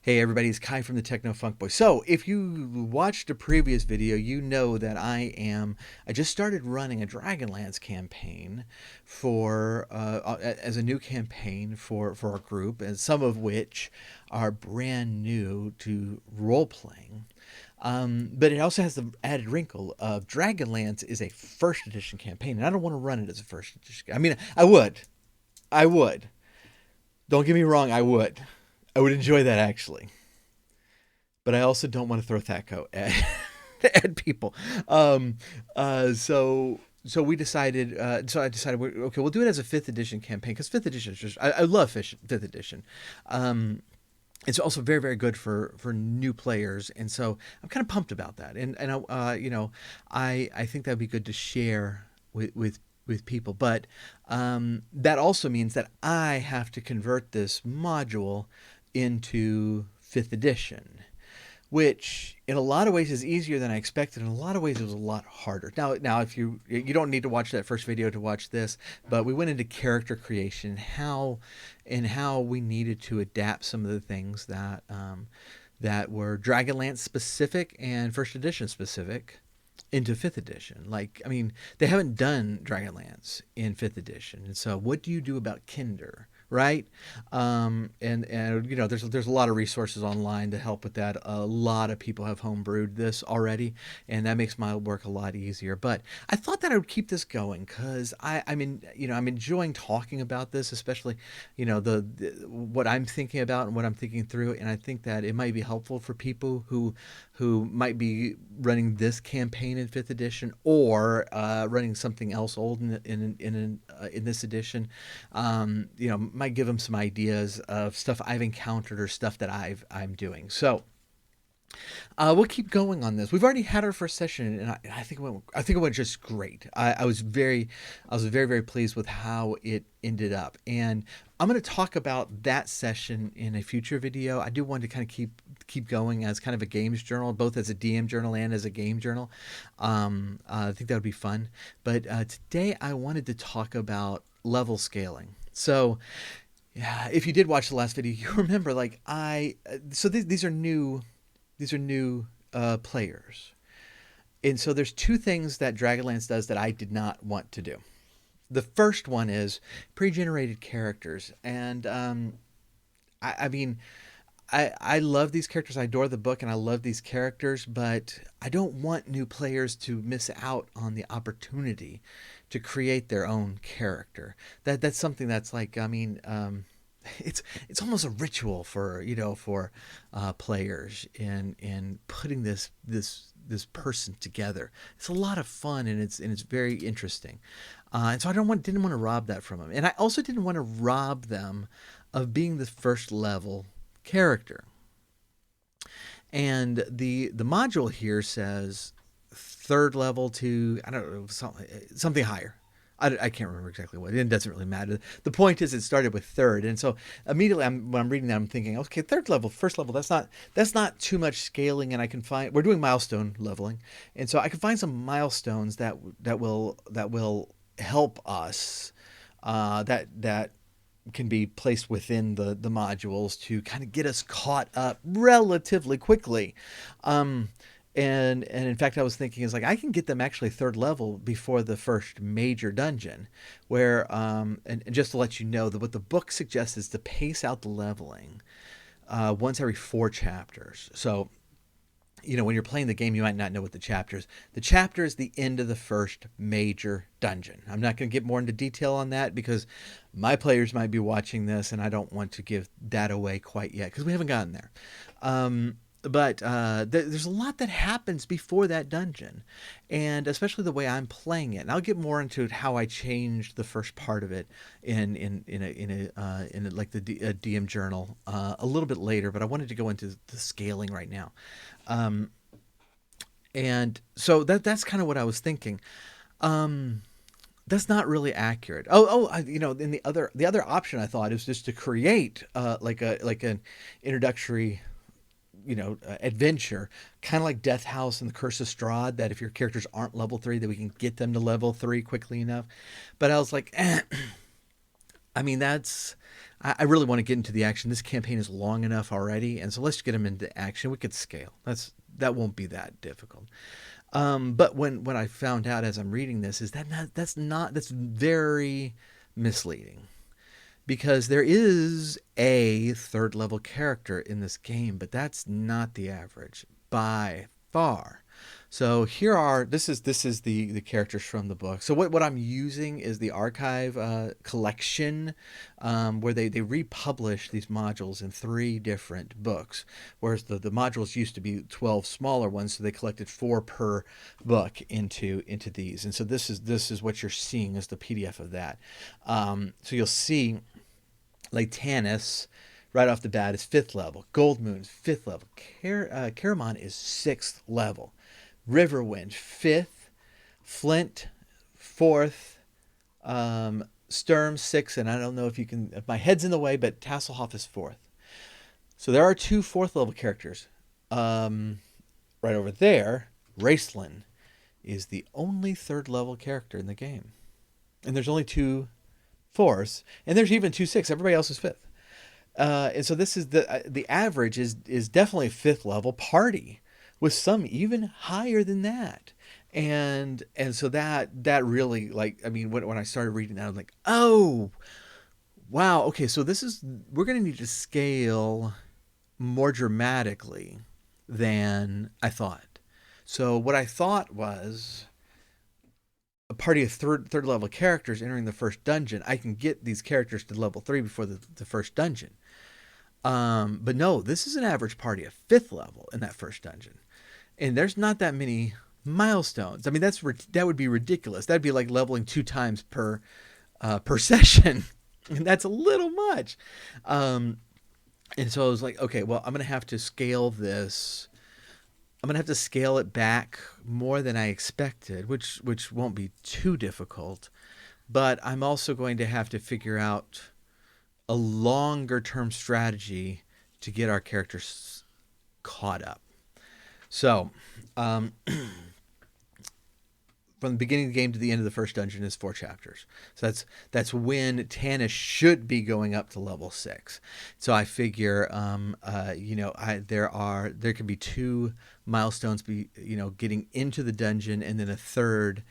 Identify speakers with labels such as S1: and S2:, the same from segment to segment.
S1: Hey everybody, it's Kai from the Techno Funk Boy. So, if you watched a previous video, you know that I just started running a Dragonlance campaign as a new campaign for our group, and some of which are brand new to role playing. But it also has the added wrinkle of Dragonlance is a first edition campaign, and I don't want to run it as a first edition. I mean, I would. Don't get me wrong, I would. I would enjoy that actually, but I also don't want to throw THACO at at people. Um, so we decided. So I decided, okay, we'll do it as a fifth edition campaign because fifth edition is just I love fifth edition. Um, it's also very very good for new players, and so I'm kind of pumped about that. I think that'd be good to share with people. But that also means that I have to convert this module into fifth edition, which in a lot of ways is easier than I expected. In a lot of ways, it was a lot harder. Now, if you don't need to watch that first video to watch this, but we went into character creation, how we needed to adapt some of the things that were Dragonlance specific and first edition specific into fifth edition. Like, I mean, they haven't done Dragonlance in fifth edition, and so what do you do about Kinder? Right, and there's a lot of resources online to help with that. A lot of people have homebrewed this already, and that makes my work a lot easier. But I thought that I would keep this going because I'm enjoying talking about this, especially what I'm thinking about and what I'm thinking through, and I think that it might be helpful for people who might be running this campaign in fifth edition or running something else old in this edition. Might give them some ideas of stuff I've encountered or stuff that I'm doing. So we'll keep going on this. We've already had our first session, and I think it went just great. I was very very pleased with how it ended up, and I'm going to talk about that session in a future video. I do want to kind of keep going as kind of a games journal, both as a DM journal and as a game journal. I think that would be fun. But today I wanted to talk about level scaling. So, yeah, if you did watch the last video, you remember these are new players, and so there's two things that Dragonlance does that I did not want to do. The first one is pre-generated characters, and I mean, I love these characters. I adore the book, and I love these characters, but I don't want new players to miss out on the opportunity to create their own character. That's something that's like, I mean, it's almost a ritual for players in putting this person together. It's a lot of fun, and it's very interesting. And so didn't want to rob that from them, and I also didn't want to rob them of being the first level character. And the module here says third level to, I don't know, something higher. I can't remember exactly what. It doesn't really matter. The point is, it started with third, and so immediately when I'm reading that, I'm thinking, okay, third level, first level. That's not too much scaling, and I can find we're doing milestone leveling, and so I can find some milestones that will help us. That can be placed within the modules to kind of get us caught up relatively quickly. And in fact, I was thinking is like I can get them actually third level before the first major dungeon, where and just to let you know that what the book suggests is to pace out the leveling once every 4 chapters. So when you're playing the game, you might not know what the chapter is. The chapter is the end of the first major dungeon. I'm not going to get more into detail on that because my players might be watching this, and I don't want to give that away quite yet because we haven't gotten there. But there's a lot that happens before that dungeon, and especially the way I'm playing it. And I'll get more into how I changed the first part of it in like the DM journal a little bit later. But I wanted to go into the scaling right now, and so that's kind of what I was thinking. That's not really accurate. In the other option I thought is just to create like an introductory adventure, kind of like Death House and the Curse of Strahd, that if your characters aren't level 3, that we can get them to level 3 quickly enough. But I was like, I mean, I really want to get into the action. This campaign is long enough already, and so let's get them into action. We could scale. That won't be that difficult. But when I found out as I'm reading this is that's very misleading because there is a third level character in this game, but that's not the average by far. So here are this is the characters from the book. So what I'm using is the archive collection where they republish these modules in 3 different books, whereas the modules used to be 12 smaller ones, so they collected 4 per book into these. And so this is what you're seeing is the PDF of that. So you'll see like Tanis right off the bat is 5th level. Gold Moon's 5th level. Caramon is 6th level. Riverwind 5th. Flint 4th. Sturm 6th, and I don't know if my head's in the way, but Tasselhoff is 4th. So there are 2 4th level characters. Right over there, Raceland is the only 3rd level character in the game. And there's only 2 4ths, and there's even 2 6. Everybody else is 5th. And so this is the average is definitely a 5th level party, with some even higher than that. And so that really, like, I mean, when I started reading that, I was like, oh wow, okay, so we're gonna need to scale more dramatically than I thought. So what I thought was a party of third level characters entering the first dungeon. I can get these characters to level 3 before the first dungeon. But no, this is an average party of 5th level in that first dungeon, and there's not that many milestones. I mean, that would be ridiculous. That'd be like leveling 2 times per session, and that's a little much. And so I was like, okay, well, I'm gonna have to scale this. I'm gonna have to scale it back more than I expected, which won't be too difficult. But I'm also going to have to figure out a longer term strategy to get our characters caught up. So, from the beginning of the game to the end of the first dungeon is 4 chapters. So that's when Tanis should be going up to level 6. So I figure, there can be 2 milestones, getting into the dungeon, and then a third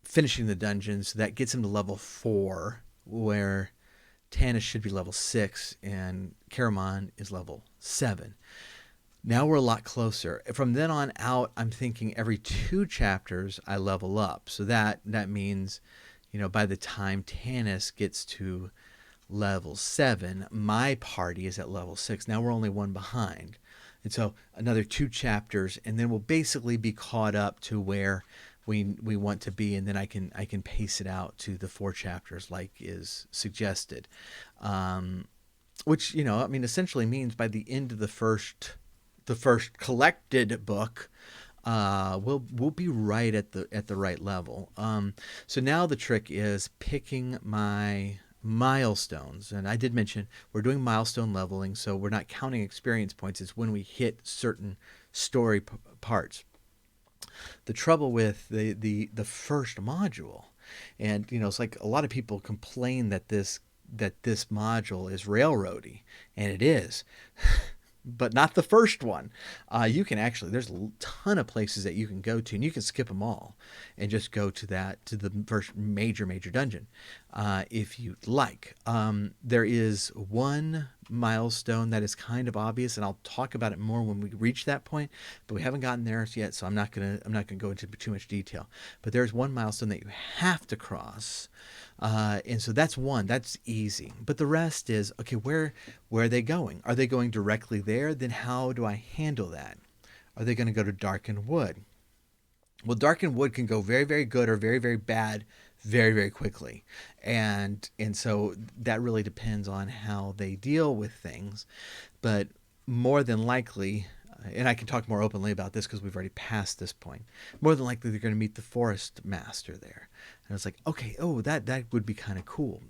S1: finishing the dungeon. So that gets him to level 4, where Tanis should be level 6 and Caramon is level 7. Now we're a lot closer. From then on out, I'm thinking every 2 chapters I level up. So that means, by the time Tanis gets to level 7, my party is at level 6. Now we're only 1 behind. And so another 2 chapters, and then we'll basically be caught up to where we want to be, and then I can pace it out to the 4 chapters like is suggested. Which, essentially means by the end of the first collected book, we'll be right at the right level. So now the trick is picking my milestones, and I did mention we're doing milestone leveling, so we're not counting experience points. It's when we hit certain story parts. The trouble with the first module, and it's like a lot of people complain that this module is railroady, and it is. But not the first one. You can actually, there's a ton of places that you can go to, and you can skip them all and just go to the first major dungeon if you'd like. There is one milestone that is kind of obvious, and I'll talk about it more when we reach that point, but we haven't gotten there yet, so I'm not gonna go into too much detail. But there's one milestone that you have to cross. And so that's easy. But the rest is, okay, where are they going? Are they going directly there? Then how do I handle that? Are they going to go to Darkened Wood? Well, Darkened Wood can go very, very good or very, very bad very, very quickly. And so that really depends on how they deal with things. But more than likely, and I can talk more openly about this because we've already passed this point, more than likely they're going to meet the Forest Master there. And it's like, okay, that would be kind of cool.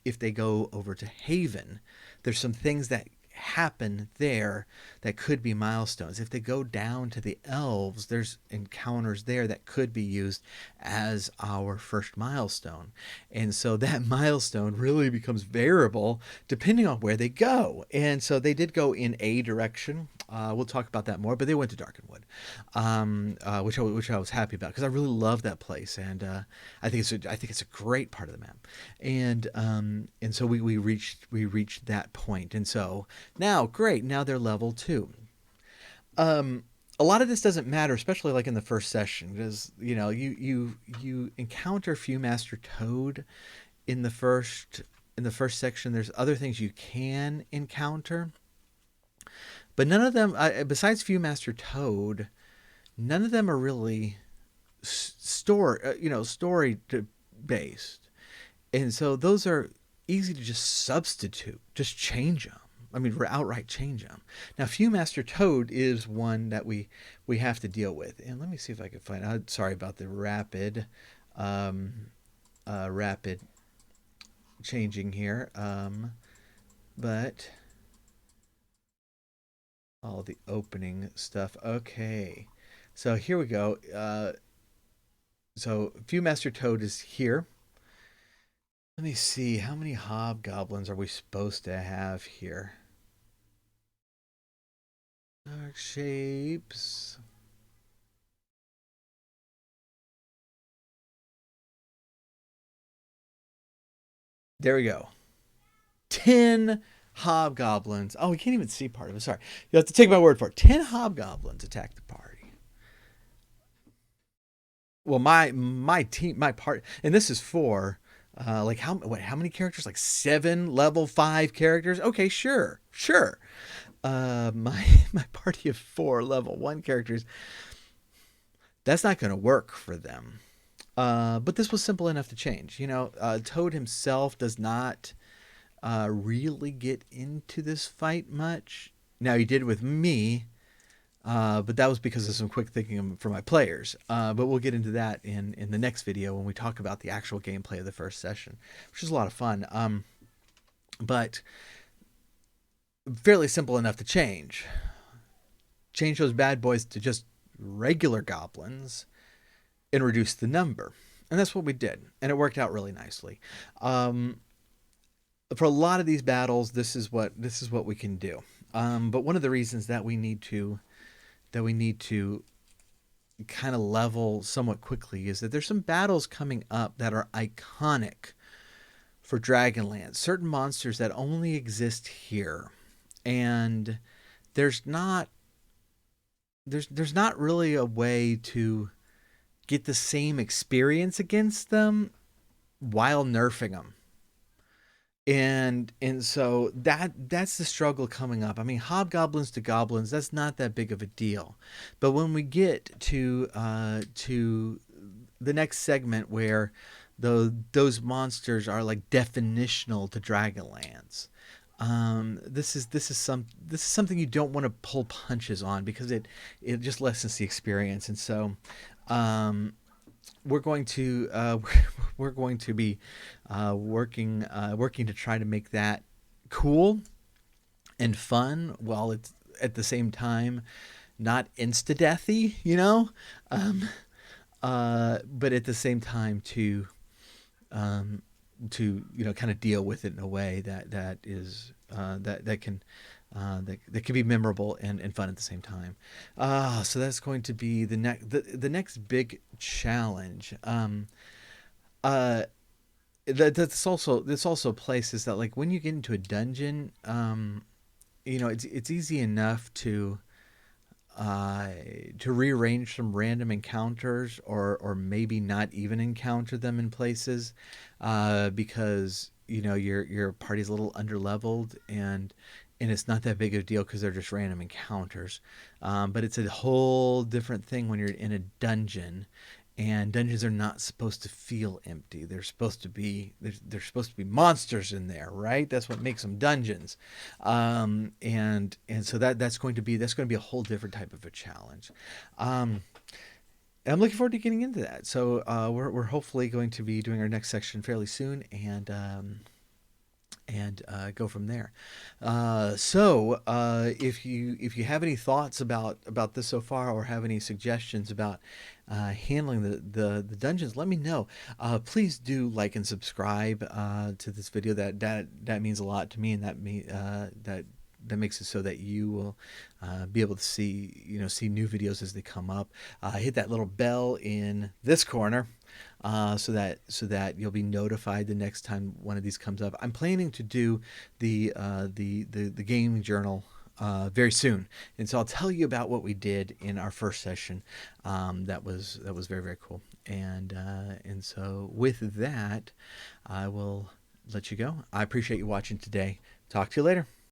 S1: If they go over to Haven, there's some things that happen there that could be milestones. If they go down to the elves, there's encounters there that could be used as our first milestone. And so that milestone really becomes variable depending on where they go. And so they did go in a direction. We'll talk about that more, but they went to Darkenwood, which I was happy about because I really love that place, and I think it's a great part of the map, and so we reached that point, and so now great, now they're level 2. A lot of this doesn't matter, especially like in the first session, because you encounter Viewmaster Toad in the first section. There's other things you can encounter. But none of them, besides Viewmaster Toad, none of them are really story based, and so those are easy to just substitute, just change them. I mean, outright change them. Now, Viewmaster Toad is one that we have to deal with, and let me see if I can find out. Sorry about the rapid changing here, but. All the opening stuff. Okay. So here we go. So Viewmaster Toad is here. Let me see. How many hobgoblins are we supposed to have here? Dark shapes. There we go. 10 hobgoblins. Oh, we can't even see part of it. Sorry. You have to take my word for it. 10 hobgoblins attack the party. Well, my team, my part, and this is for like how many characters? Like 7 level 5 characters? Okay, sure. My party of 4 level 1 characters. That's not going to work for them. But this was simple enough to change. Toad himself does not really get into this fight much. Now, he did with me, but that was because of some quick thinking for my players. But we'll get into that in the next video when we talk about the actual gameplay of the first session, which is a lot of fun. But fairly simple enough to change. Change those bad boys to just regular goblins and reduce the number. And that's what we did. And it worked out really nicely. For a lot of these battles, this is what we can do. But one of the reasons that we need to kind of level somewhat quickly is that there's some battles coming up that are iconic for Dragonlance. Certain monsters that only exist here, and there's not really a way to get the same experience against them while nerfing them. And so that's the struggle coming up. I mean, hobgoblins to goblins, that's not that big of a deal. But when we get to the next segment where those monsters are like definitional to Dragonlance, this is something you don't want to pull punches on because it just lessens the experience. And so we're going to be working to try to make that cool and fun while it's at the same time not insta-deathy, but at the same time to kind of deal with it in a way that is that can be memorable and fun at the same time. So that's going to be the next big challenge. That's also places that, like, when you get into a dungeon, it's easy enough to rearrange some random encounters or maybe not even encounter them in places because your party's a little underleveled and it's not that big of a deal because they're just random encounters. But it's a whole different thing when you're in a dungeon, and dungeons are not supposed to feel empty. They're supposed to be monsters in there, right? That's what makes them dungeons. And so that's going to be a whole different type of a challenge. I'm looking forward to getting into that. So we're hopefully going to be doing our next section fairly soon, and and go from there. So if you have any thoughts about this so far, or have any suggestions about handling the dungeons, let me know. Please do like and subscribe to this video. That means a lot to me, and that makes it so that you will be able to see new videos as they come up. Hit that little bell in this corner, so that you'll be notified the next time one of these comes up. I'm planning to do the gaming journal very soon, and so I'll tell you about what we did in our first session. That was very, very cool. And so with that, I will let you go. I appreciate you watching today. Talk to you later.